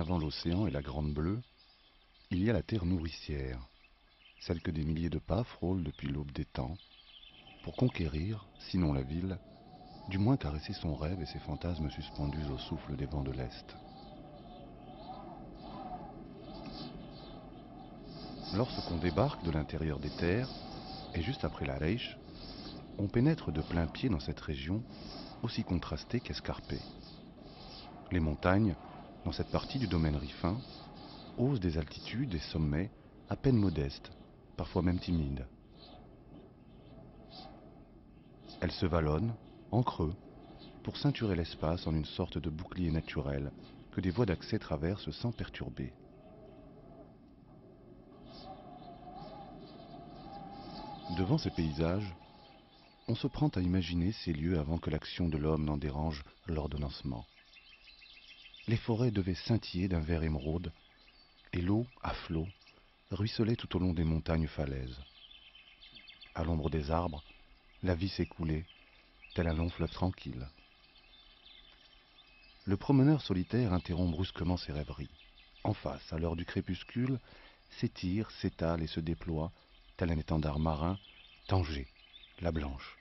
avant l'océan et la Grande Bleue, il y a la terre nourricière, celle que des milliers de pas frôlent depuis l'aube des temps, pour conquérir, sinon la ville, du moins caresser son rêve et ses fantasmes suspendus au souffle des vents de l'Est. Lorsqu'on débarque de l'intérieur des terres, et juste après la Reich, on pénètre de plein pied dans cette région aussi contrastée qu'escarpée. Les montagnes, dans cette partie du domaine rifin, osent des altitudes et sommets à peine modestes, parfois même timides. Elles se vallonnent, en creux, pour ceinturer l'espace en une sorte de bouclier naturel que des voies d'accès traversent sans perturber. Devant ces paysages, on se prend à imaginer ces lieux avant que l'action de l'homme n'en dérange l'ordonnancement. Les forêts devaient scintiller d'un vert émeraude, et l'eau, à flot, ruisselait tout au long des montagnes falaises. À l'ombre des arbres, la vie s'écoulait, tel un long fleuve tranquille. Le promeneur solitaire interrompt brusquement ses rêveries. En face, à l'heure du crépuscule, s'étire, s'étale et se déploie, tel un étendard marin, Tanger, la Blanche,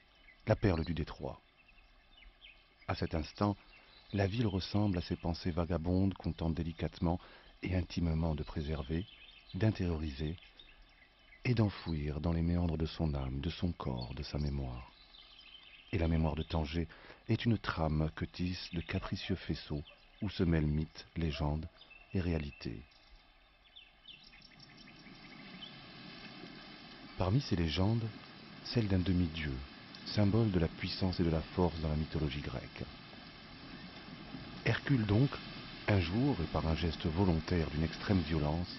la perle du détroit. À cet instant, la ville ressemble à ces pensées vagabondes qu'on tente délicatement et intimement de préserver, d'intérioriser et d'enfouir dans les méandres de son âme, de son corps, de sa mémoire. Et la mémoire de Tanger est une trame que tissent de capricieux faisceaux où se mêlent mythes, légendes et réalités. Parmi ces légendes, celle d'un demi-dieu, symbole de la puissance et de la force dans la mythologie grecque. Hercule donc, un jour, et par un geste volontaire d'une extrême violence,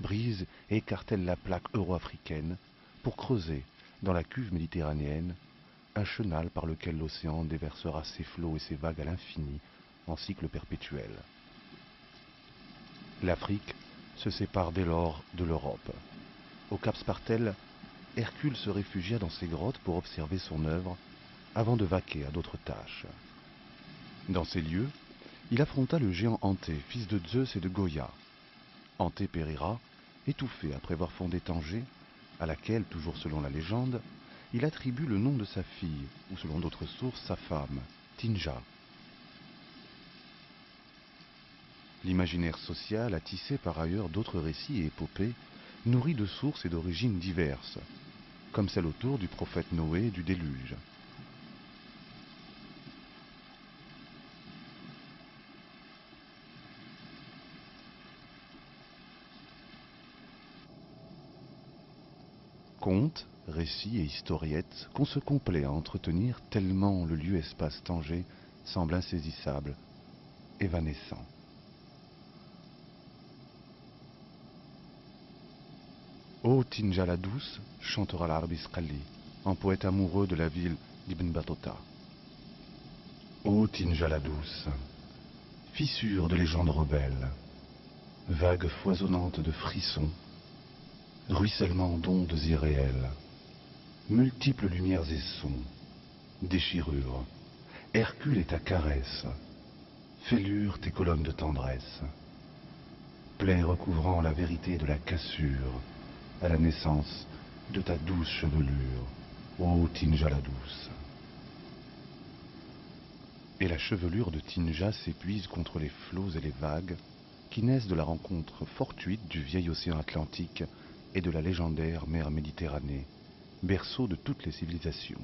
brise et écartèle la plaque euro-africaine pour creuser, dans la cuve méditerranéenne, un chenal par lequel l'océan déversera ses flots et ses vagues à l'infini, en cycle perpétuel. L'Afrique se sépare dès lors de l'Europe. Au Cap Spartel, Hercule se réfugia dans ses grottes pour observer son œuvre, avant de vaquer à d'autres tâches. Dans ces lieux, il affronta le géant Anté, fils de Zeus et de Goya. Anté périra, étouffé après avoir fondé Tanger, à laquelle, toujours selon la légende, il attribue le nom de sa fille, ou selon d'autres sources, sa femme, Tinja. L'imaginaire social a tissé par ailleurs d'autres récits et épopées, nourris de sources et d'origines diverses, comme celle autour du prophète Noé et du déluge. Contes, récits et historiettes qu'on se complaît à entretenir tellement le lieu-espace Tanger semble insaisissable, évanescent. Ô Tinja la douce, chantera l'Arbis Khalli, en poète amoureux de la ville d'Ibn Battuta. Ô Tinja la douce, fissure de légendes rebelles, vague foisonnante de frissons, ruissellement d'ondes irréelles, multiples lumières et sons, déchirures, Hercule est ta caresse, fêlure tes colonnes de tendresse, plaie recouvrant la vérité de la cassure, à la naissance de ta douce chevelure, ô Tinja la douce. Et la chevelure de Tinja s'épuise contre les flots et les vagues qui naissent de la rencontre fortuite du vieil océan Atlantique et de la légendaire mer Méditerranée, berceau de toutes les civilisations.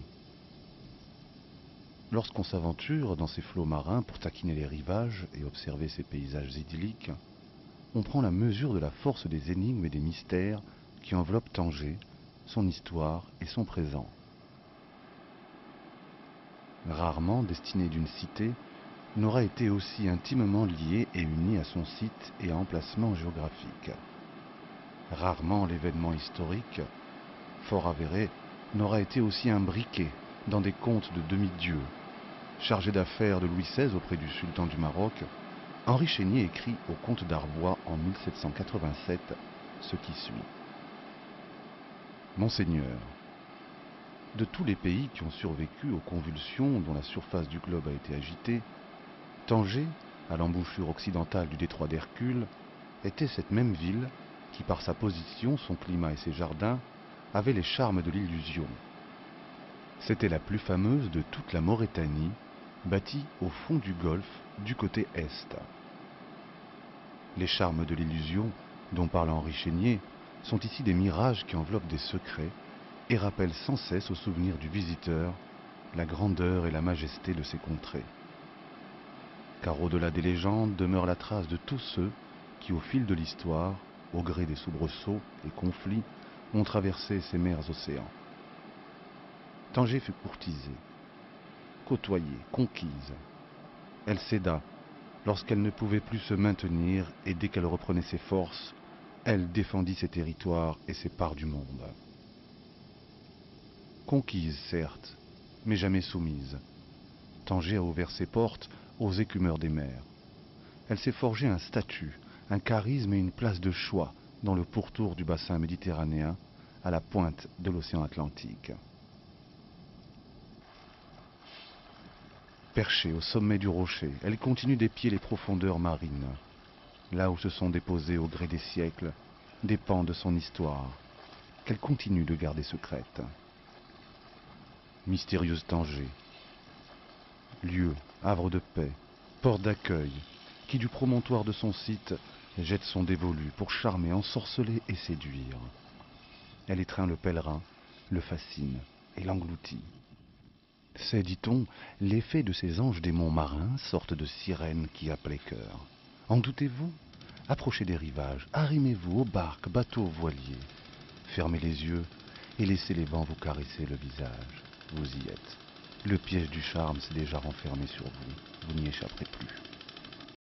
Lorsqu'on s'aventure dans ces flots marins pour taquiner les rivages et observer ces paysages idylliques, on prend la mesure de la force des énigmes et des mystères qui enveloppent Tanger, son histoire et son présent. Rarement destinée d'une cité n'aura été aussi intimement liée et unie à son site et à emplacement géographique. Rarement l'événement historique, fort avéré, n'aura été aussi imbriqué dans des contes de demi-dieux. Chargé d'affaires de Louis XVI auprès du sultan du Maroc, Henri Chénier écrit au comte d'Arbois en 1787 ce qui suit. Monseigneur, de tous les pays qui ont survécu aux convulsions dont la surface du globe a été agitée, Tanger à l'embouchure occidentale du détroit d'Hercule, était cette même ville qui, par sa position, son climat et ses jardins, avait les charmes de l'illusion. C'était la plus fameuse de toute la Maurétanie, bâtie au fond du golfe du côté est. Les charmes de l'illusion, dont parle Henri Chénier, sont ici des mirages qui enveloppent des secrets et rappellent sans cesse au souvenir du visiteur la grandeur et la majesté de ces contrées. Car au-delà des légendes demeure la trace de tous ceux qui, au fil de l'histoire, au gré des soubresauts et conflits, ont traversé ces mers océans. Tanger fut courtisée, côtoyée, conquise. Elle céda lorsqu'elle ne pouvait plus se maintenir et dès qu'elle reprenait ses forces, elle défendit ses territoires et ses parts du monde. Conquise, certes, mais jamais soumise, Tanger a ouvert ses portes aux écumeurs des mers. Elle s'est forgé un statut, un charisme et une place de choix dans le pourtour du bassin méditerranéen, à la pointe de l'océan Atlantique. Perchée au sommet du rocher, elle continue d'épier les profondeurs marines, là où se sont déposés au gré des siècles des pans de son histoire, qu'elle continue de garder secrète. Mystérieuse Tanger, lieu, havre de paix, port d'accueil, qui du promontoire de son site jette son dévolu pour charmer, ensorceler et séduire. Elle étreint le pèlerin, le fascine et l'engloutit. C'est, dit-on, l'effet de ces anges démons marins, sorte de sirènes qui appellent les cœurs. En doutez-vous? Approchez des rivages, arrimez-vous aux barques, bateaux, voiliers. Fermez les yeux et laissez les vents vous caresser le visage. Vous y êtes. Le piège du charme s'est déjà renfermé sur vous. Vous n'y échapperez plus.